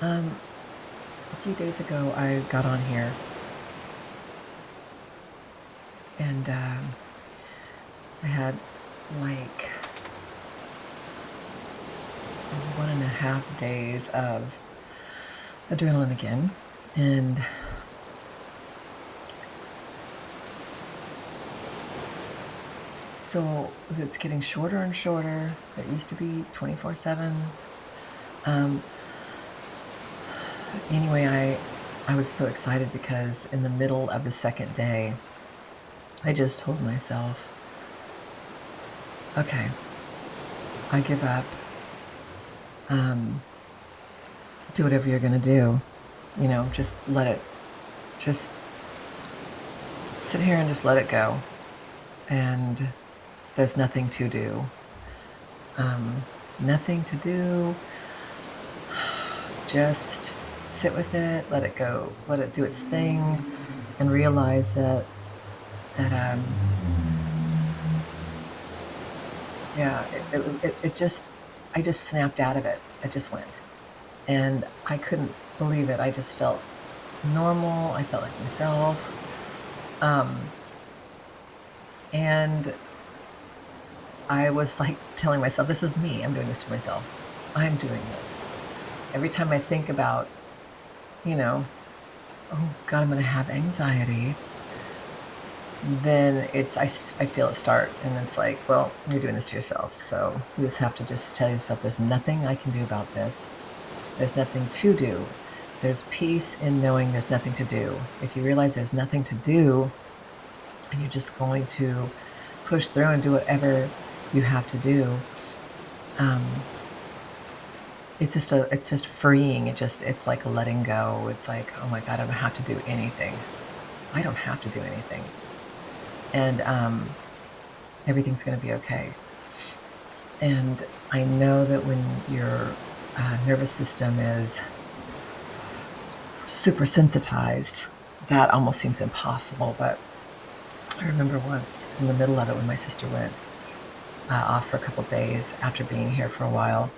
Um, a few days ago, I got on here and I had like 1.5 days of adrenaline again. And so it's getting shorter and shorter. It used to be 24/7. Um, anyway, I was so excited because in the middle of the second day, I just told myself, okay, I give up. Do whatever you're going to do. Just let it, just sit here and just let it go. And there's nothing to do. Nothing to do. Just sit with it, let it go, let it do its thing, and realize that yeah, it just, I just snapped out of it. I just went, and I couldn't believe it. I just felt normal. I felt like myself, and I was like telling myself, "This is me. I'm doing this to myself. I'm doing this." Every time I think about, oh God, I'm going to have anxiety, then I feel it start, and it's like, well, you're doing this to yourself. So you just have to just tell yourself, there's nothing I can do about this. There's nothing to do. There's peace in knowing there's nothing to do. If you realize there's nothing to do, and you're just going to push through and do whatever you have to do, it's just freeing. It's like letting go. It's like, oh my God, I don't have to do anything. I don't have to do anything. And everything's going to be okay. And I know that when your nervous system is super sensitized, that almost seems impossible. But I remember once in the middle of it when my sister went off for a couple days after being here for a while,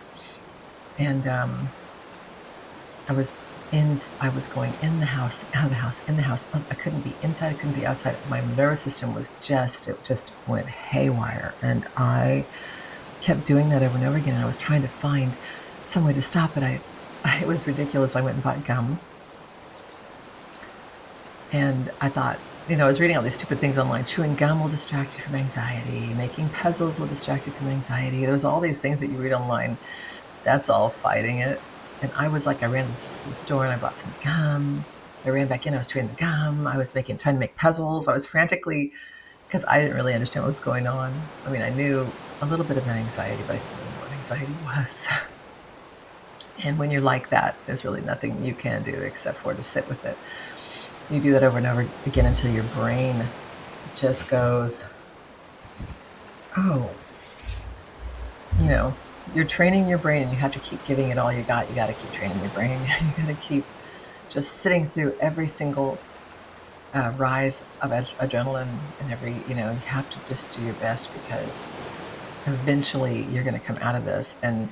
and I was going in the house, out of the house, in the house. I couldn't be inside, I couldn't be outside. My nervous system was it just went haywire, and I kept doing that over and over again. And I was trying to find some way to stop it. It was ridiculous. I went and bought gum, and I thought, I was reading all these stupid things online. Chewing gum will distract you from anxiety. Making puzzles will distract you from anxiety. There was all these things that you read online. That's all fighting it. And I was like, I ran to the store and I bought some gum. I ran back in. I was chewing the gum. I was trying to make puzzles. I was frantically, because I didn't really understand what was going on. I mean, I knew a little bit about anxiety, but I didn't really know what anxiety was. And when you're like that, there's really nothing you can do except for to sit with it. You do that over and over again until your brain just goes, oh, you're training your brain, and you have to keep giving it all you got. You got to keep training your brain. You got to keep just sitting through every single rise of adrenaline, and you have to just do your best, because eventually you're going to come out of this and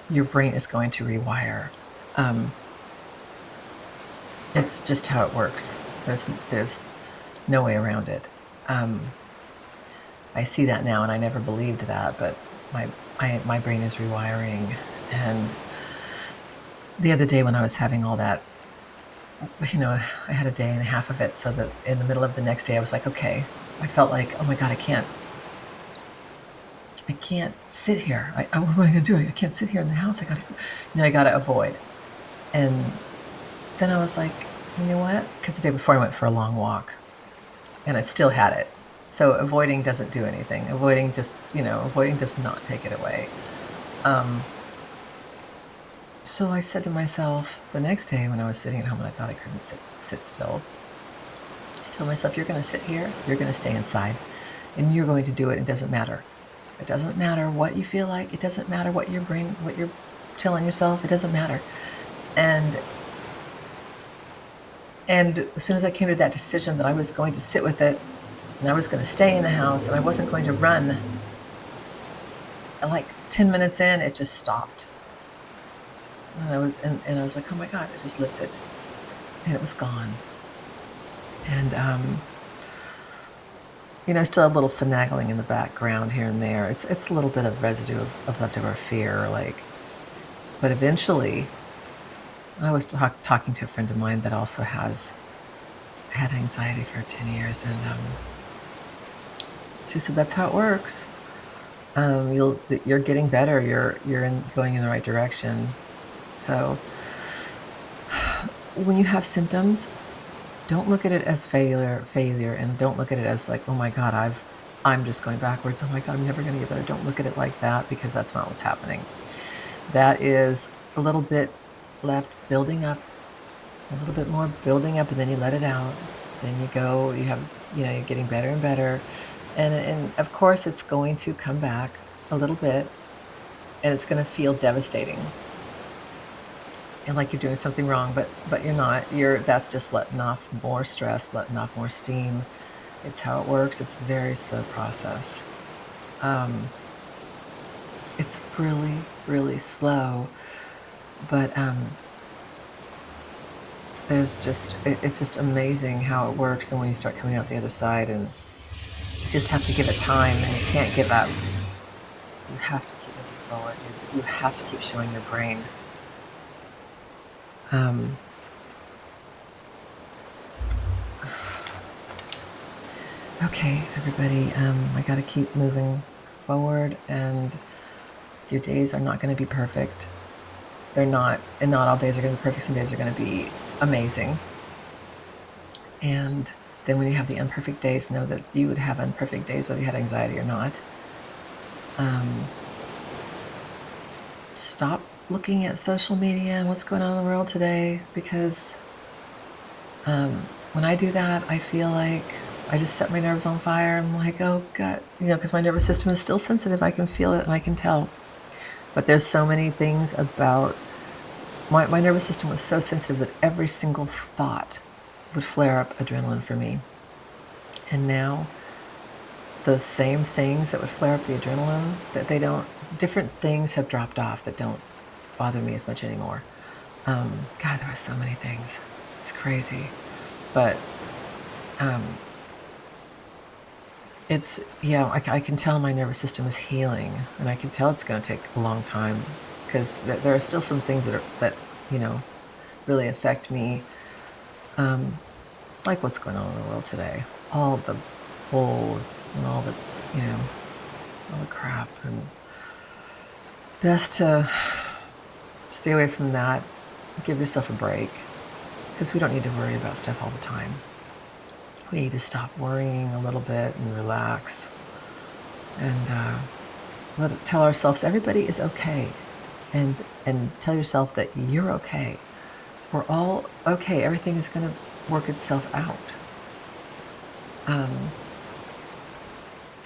your brain is going to rewire. It's just how it works. There's no way around it. I see that now, and I never believed that, but my brain is rewiring. And the other day when I was having all that, I had a day and a half of it, so that in the middle of the next day I was like, okay, I felt like, oh my God, I can't sit here. What am I going to do? I can't sit here in the house. I got to avoid. And then I was like, you know what? Because the day before I went for a long walk, and I still had it. So avoiding doesn't do anything. Avoiding does not take it away. So I said to myself the next day when I was sitting at home and I thought I couldn't sit still, I told myself, you're going to sit here, you're going to stay inside, and you're going to do it. It doesn't matter. It doesn't matter what you feel like. It doesn't matter what you're telling yourself. It doesn't matter. And as soon as I came to that decision that I was going to sit with it, and I was going to stay in the house, and I wasn't going to run, like 10 minutes in, it just stopped. And I was like, oh my God, it just lifted and it was gone. And I still have a little finagling in the background here and there. It's a little bit of residue of leftover fear, like, but eventually I was talking to a friend of mine that also has had anxiety for 10 years, and she said that's how it works. You're getting better. You're going in the right direction. So when you have symptoms, don't look at it as failure, and don't look at it as like, oh my God, I'm just going backwards. Oh my God, I'm never going to get better. Don't look at it like that, because that's not what's happening. That is a little bit left building up, a little bit more building up, and then you let it out. Then you go, you're getting better and better. And of course it's going to come back a little bit, and it's going to feel devastating and like you're doing something wrong, but you're not. That's just letting off more stress, letting off more steam. It's how it works. It's a very slow process. Um, it's really, really slow, but it's just amazing how it works. And when you start coming out the other side, and you just have to give it time, and you can't give up. You have to keep moving forward. You have to keep showing your brain. Um, okay, everybody, I got to keep moving forward, and your days are not going to be perfect. They're not, and not all days are going to be perfect. Some days are going to be amazing. And then when you have the imperfect days, know that you would have imperfect days whether you had anxiety or not. Stop looking at social media and what's going on in the world today, because when I do that, I feel like I just set my nerves on fire. I'm like, oh God, because my nervous system is still sensitive. I can feel it and I can tell. But there's so many things about my nervous system was so sensitive that every single thought would flare up adrenaline for me. And now those same things that would flare up the adrenaline, different things have dropped off that don't bother me as much anymore. God, there were so many things. It's crazy. But I can tell my nervous system is healing, and I can tell it's going to take a long time, because there are still some things that really affect me, like what's going on in the world today, all the bull and all the crap, and best to stay away from that. Give yourself a break, because we don't need to worry about stuff all the time. We need to stop worrying a little bit and relax, and tell ourselves everybody is okay, and tell yourself that you're okay. We're all okay. Everything is going to work itself out.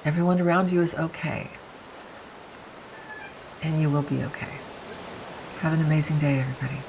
Everyone around you is okay, and you will be okay. Have an amazing day, everybody.